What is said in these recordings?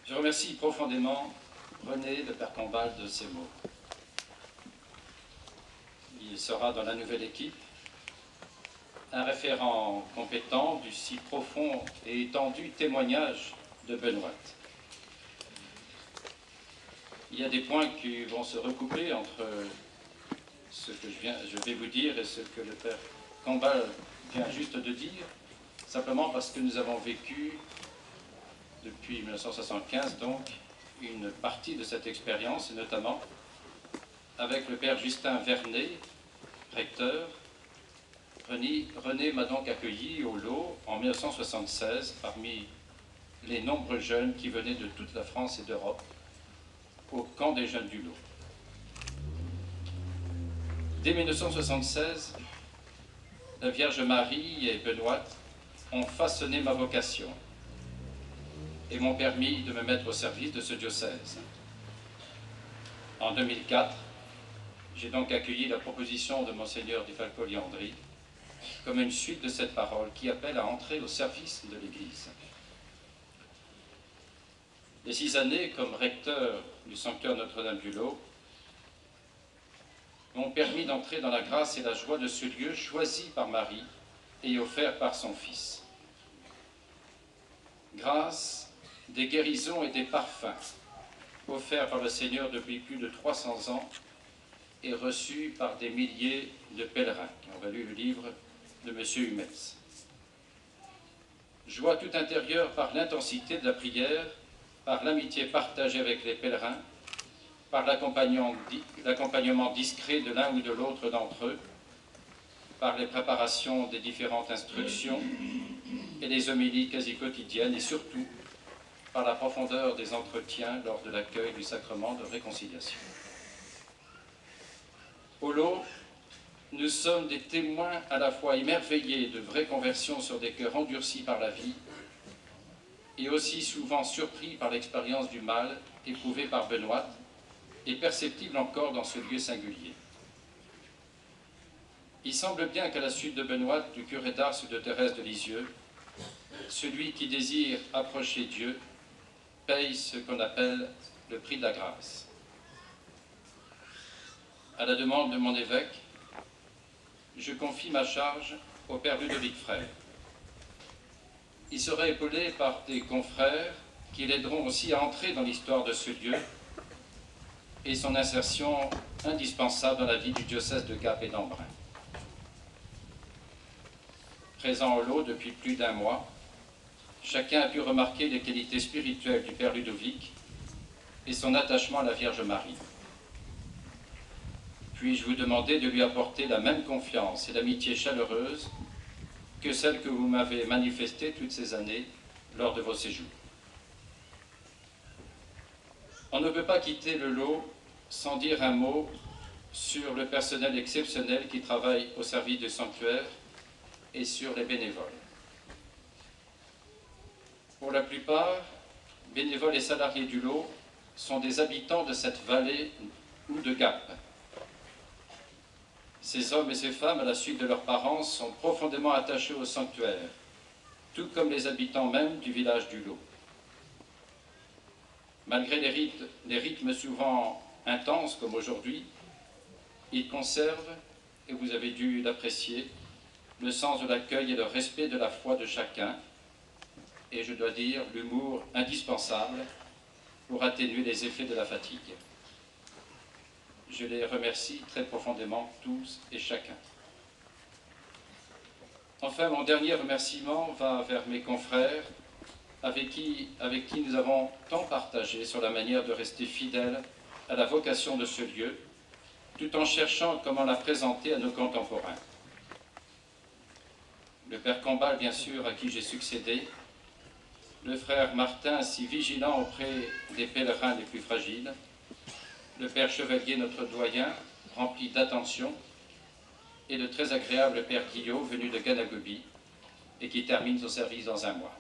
Je remercie profondément René, le père Combal, de ces mots. Il sera dans la nouvelle équipe un référent compétent du si profond et étendu témoignage de Benoît. Il y a des points qui vont se recouper entre ce que je vais vous dire et ce que le père Combal vient juste de dire, simplement parce que nous avons vécu depuis 1975 donc une partie de cette expérience, et notamment avec le père Justin Vernet, recteur. René m'a donc accueilli au Lot en 1976 parmi les nombreux jeunes qui venaient de toute la France et d'Europe au camp des jeunes du Lot. Dès 1976, la Vierge Marie et Benoît ont façonné ma vocation et m'ont permis de me mettre au service de ce diocèse. En 2004, j'ai donc accueilli la proposition de Monseigneur Di Falco-Liandri comme une suite de cette parole qui appelle à entrer au service de l'Église. Les 6 années comme recteur du sanctuaire Notre-Dame du Lot m'ont permis d'entrer dans la grâce et la joie de ce lieu choisi par Marie et offert par son Fils. Grâce, des guérisons et des parfums offerts par le Seigneur depuis plus de 300 ans et reçus par des milliers de pèlerins qui ont lu le livre de M. Humetz. Joie tout intérieure par l'intensité de la prière, par l'amitié partagée avec les pèlerins, par l'accompagnement discret de l'un ou de l'autre d'entre eux, par les préparations des différentes instructions et les homélies quasi quotidiennes, et surtout par la profondeur des entretiens lors de l'accueil du sacrement de réconciliation. Au Lot, nous sommes des témoins à la fois émerveillés de vraies conversions sur des cœurs endurcis par la vie et aussi souvent surpris par l'expérience du mal éprouvée par Benoît et perceptible encore dans ce lieu singulier. Il semble bien qu'à la suite de Benoît, du curé d'Ars ou de Thérèse de Lisieux, celui qui désire approcher Dieu paye ce qu'on appelle le prix de la grâce. À la demande de mon évêque, je confie ma charge au père Ludovic Frère. Il sera épaulé par des confrères qui l'aideront aussi à entrer dans l'histoire de ce lieu et son insertion indispensable dans la vie du diocèse de Gap et d'Embrun. Présent au Lot depuis plus d'1 mois, chacun a pu remarquer les qualités spirituelles du père Ludovic et son attachement à la Vierge Marie. Puis-je vous demander de lui apporter la même confiance et l'amitié chaleureuse que celle que vous m'avez manifestée toutes ces années lors de vos séjours. On ne peut pas quitter le Lot sans dire un mot sur le personnel exceptionnel qui travaille au service du sanctuaire et sur les bénévoles. Pour la plupart, bénévoles et salariés du Lot sont des habitants de cette vallée ou de Gap. Ces hommes et ces femmes, à la suite de leurs parents, sont profondément attachés au sanctuaire, tout comme les habitants même du village du Lot. Malgré les rythmes souvent intenses comme aujourd'hui, ils conservent, et vous avez dû l'apprécier, le sens de l'accueil et le respect de la foi de chacun, et je dois dire l'humour indispensable pour atténuer les effets de la fatigue. Je les remercie très profondément tous et chacun. Enfin, mon dernier remerciement va vers mes confrères avec qui nous avons tant partagé sur la manière de rester fidèles à la vocation de ce lieu, tout en cherchant comment la présenter à nos contemporains. Le père Combal, bien sûr, à qui j'ai succédé, le frère Martin, si vigilant auprès des pèlerins les plus fragiles, le père Chevalier, notre doyen, rempli d'attention, et le très agréable père Guillot, venu de Ganagobi, et qui termine son service dans 1 mois.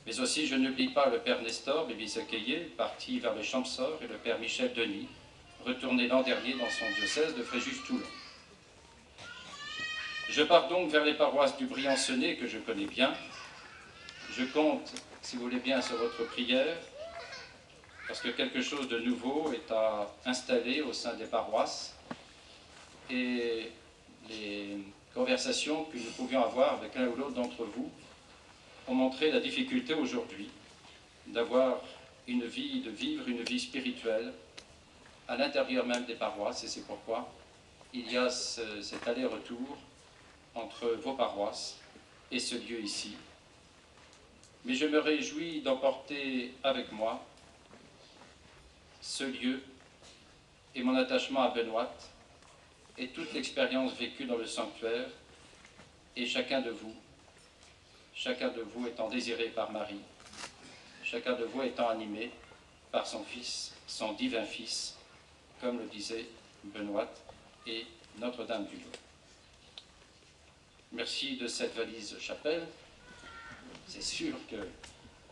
Mais aussi, je n'oublie pas le père Nestor Bébi-Sekeïe, parti vers le Champsor, et le père Michel Denis, retourné l'an dernier dans son diocèse de Fréjus-Toulon. Je pars donc vers les paroisses du Briançonnais, que je connais bien. Je compte, si vous voulez bien, sur votre prière, parce que quelque chose de nouveau est à installer au sein des paroisses, et les conversations que nous pouvions avoir avec l'un ou l'autre d'entre vous ont montré la difficulté aujourd'hui d'avoir une vie, de vivre une vie spirituelle à l'intérieur même des paroisses, et c'est pourquoi il y a cet aller-retour entre vos paroisses et ce lieu ici. Mais je me réjouis d'emporter avec moi ce lieu et mon attachement à Benoît et toute l'expérience vécue dans le sanctuaire, et chacun de vous étant désiré par Marie, chacun de vous étant animé par son Fils, son divin Fils, comme le disait Benoît et Notre-Dame du Lot. Merci de cette valise chapelle. C'est sûr que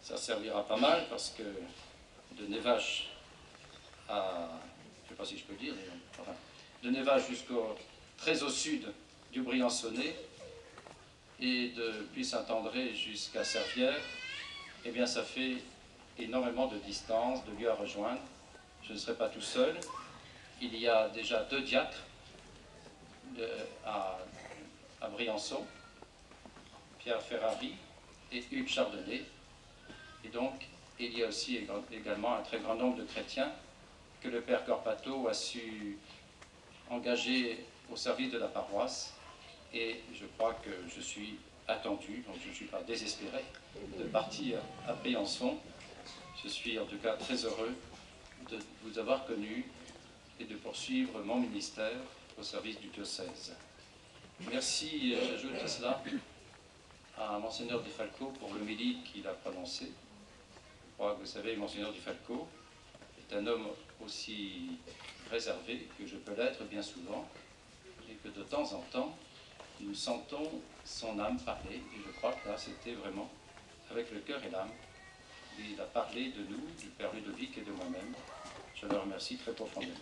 ça servira pas mal, parce que de Névache à, je ne sais pas si je peux dire, enfin, de Névache jusqu'au très au sud du Briançonnais, et depuis Saint-André jusqu'à Servières, eh bien ça fait énormément de distance, de lieux à rejoindre. Je ne serai pas tout seul. Il y a déjà 2 diacres à Briançon, Pierre Ferrari et Hugues Chardonnay. Et donc, il y a aussi également un très grand nombre de chrétiens que le Père Corpato a su engager au service de la paroisse. Et je crois que je suis attendu, donc je ne suis pas désespéré de partir à Briançon. Je suis en tout cas très heureux de vous avoir connu et de poursuivre mon ministère au service du diocèse. Merci, j'ajoute à cela, à Monseigneur Di Falco pour l'homélie qu'il a prononcée. Je crois que vous savez, Monseigneur Di Falco est un homme aussi réservé que je peux l'être bien souvent, et que de temps en temps, nous sentons son âme parler, et je crois que là, c'était vraiment avec le cœur et l'âme. Il a parlé de nous, du Père Ludovic et de moi-même. Je le remercie très profondément.